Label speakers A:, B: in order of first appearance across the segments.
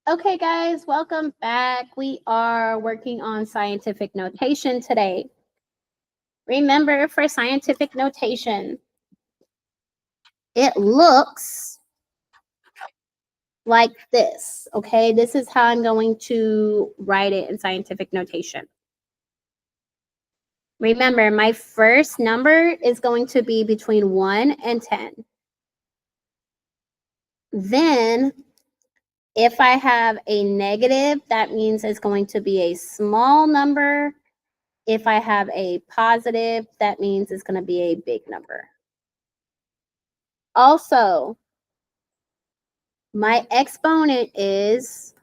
A: Okay, guys, welcome back. We are working on scientific notation today. Remember, for scientific notation, it looks like this, okay? This is how I'm going to write it in scientific notation. Remember, my first number is going to be between 1 and 10. Then, if I have a negative, that means it's going to be a small number. If I have a positive, that means it's going to be a big number. Also, my exponent is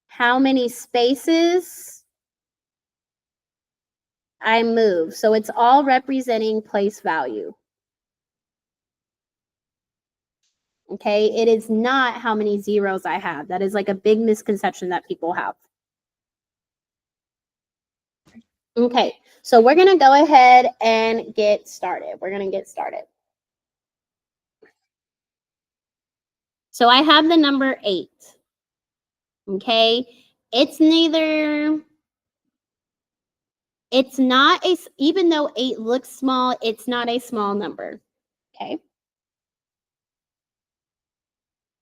A: how many spaces I move. So it's all representing place value. Okay, it is not how many zeros I have. That is like a big misconception that people have. Okay, so we're going to go ahead and get started. So I have the number 8. Okay, it's not even though 8 looks small, it's not a small number. Okay.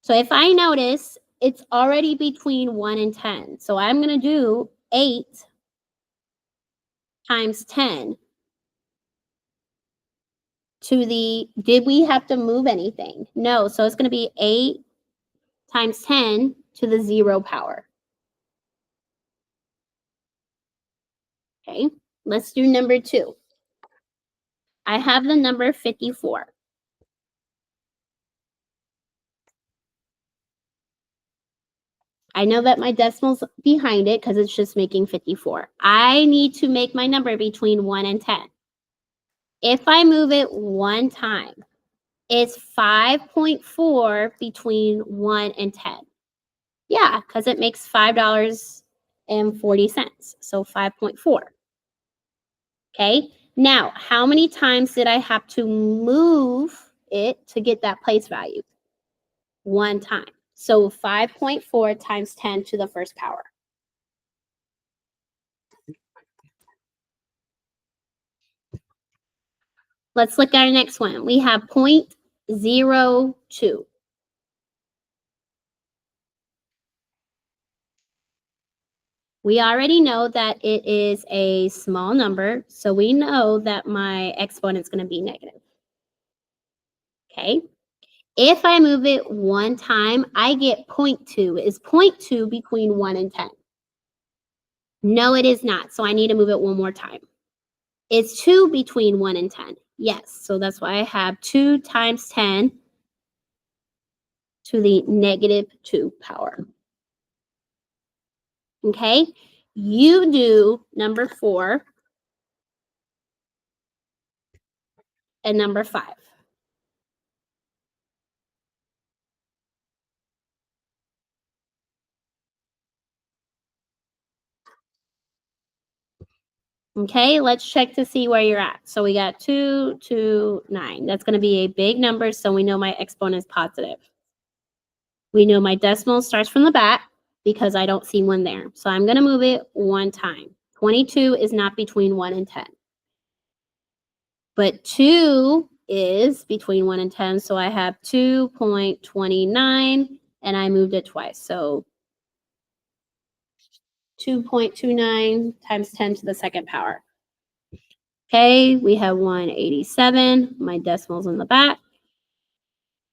A: So if I notice, it's already between 1 and 10. So I'm going to do 8 times 10 to the, did we have to move anything? No. So it's going to be 8 times 10 to the 0 power. Okay. Let's do number 2. I have the number 54. I know that my decimal's behind it because it's just making 54. I need to make my number between 1 and 10. If I move it one time, it's 5.4 between 1 and 10. Yeah, because it makes $5.40. So 5.4. Okay. Now, how many times did I have to move it to get that place value? One time. So 5.4 times 10 to the first power. Let's look at our next one. We have 0.02. We already know that it is a small number, so we know that my exponent is going to be negative. Okay. If I move it one time, I get 0.2. Is 0.2 between 1 and 10? No, it is not. So I need to move it one more time. Is 2 between 1 and 10? Yes. So that's why I have 2 times 10 to the negative 2 power. Okay. You do number 4 and number 5. Okay, let's check to see where you're at. So we got 2, 2, 9. That's going to be a big number, so we know my exponent is positive. We know my decimal starts from the back because I don't see one there. So I'm going to move it one time. 22 is not between 1 and 10. But 2 is between 1 and 10, so I have 2.29, and I moved it twice. So 2.29 times 10 to the second power. Okay, we have 187. My decimal's in the back.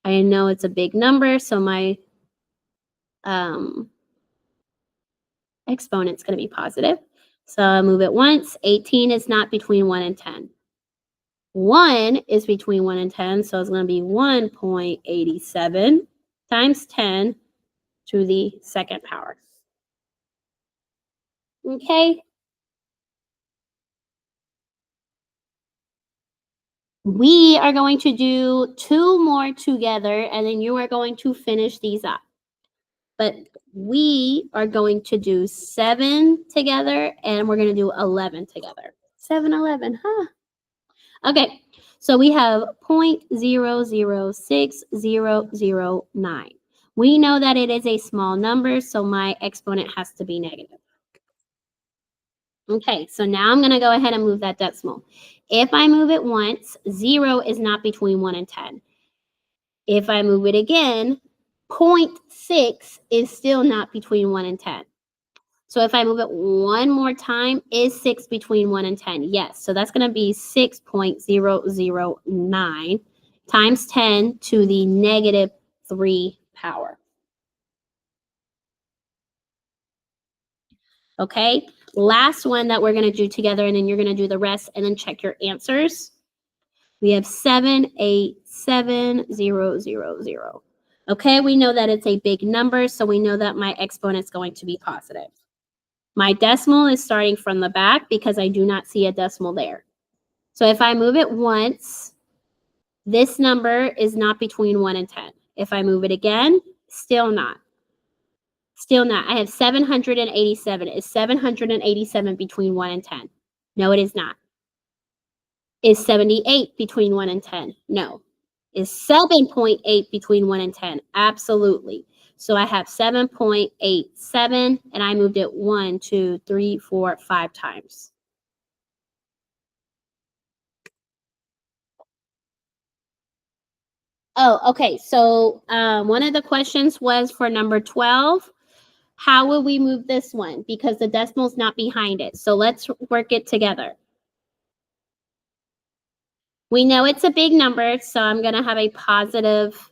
A: I know it's a big number, so my exponent's going to be positive. So I'll move it once. 18 is not between 1 and 10. 1 is between 1 and 10, so it's going to be 1.87 times 10 to the second power. Okay. We are going to do 2 more together, and then you are going to finish these up. But we are going to do 7 together, and we're going to do 11 together. 7, 11, huh? Okay, so we have 0.006009. We know that it is a small number, so my exponent has to be negative. Okay, so now I'm going to go ahead and move that decimal. If I move it once, 0 is not between 1 and 10. If I move it again, 0.6 is still not between 1 and 10. So if I move it one more time, is 6 between 1 and 10? Yes. So that's going to be 6.009 times 10 to the negative 3 power. Okay, last one that we're going to do together, and then you're going to do the rest and then check your answers. We have 787,000. Okay, we know that it's a big number, so we know that my exponent is going to be positive. My decimal is starting from the back because I do not see a decimal there. So if I move it once, this number is not between 1 and 10. If I move it again, still not. Still not. I have 787. Is 787 between 1 and 10? No, it is not. Is 78 between 1 and 10? No. Is 7.8 between 1 and 10? Absolutely. So I have 7.87, and I moved it 1, 2, 3, 4, 5 times. Oh, okay. So one of the questions was for number 12. How will we move this one? Because the decimal's not behind it. So let's work it together. We know it's a big number, so I'm going to have a positive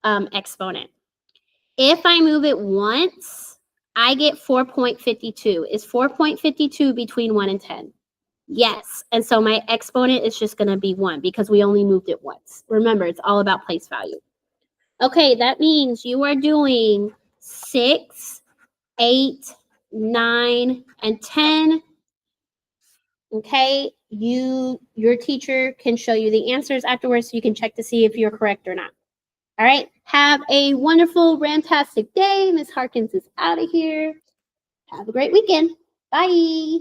A: exponent. If I move it once, I get 4.52. Is 4.52 between 1 and 10? Yes. And so my exponent is just going to be 1 because we only moved it once. Remember, it's all about place value. Okay, that means you are doing 6, 8, 9, and 10. Okay, your teacher can show you the answers afterwards so you can check to see if you're correct or not. All right, have a wonderful, rantastic day. Miss Harkins is out of here. Have a great weekend. Bye.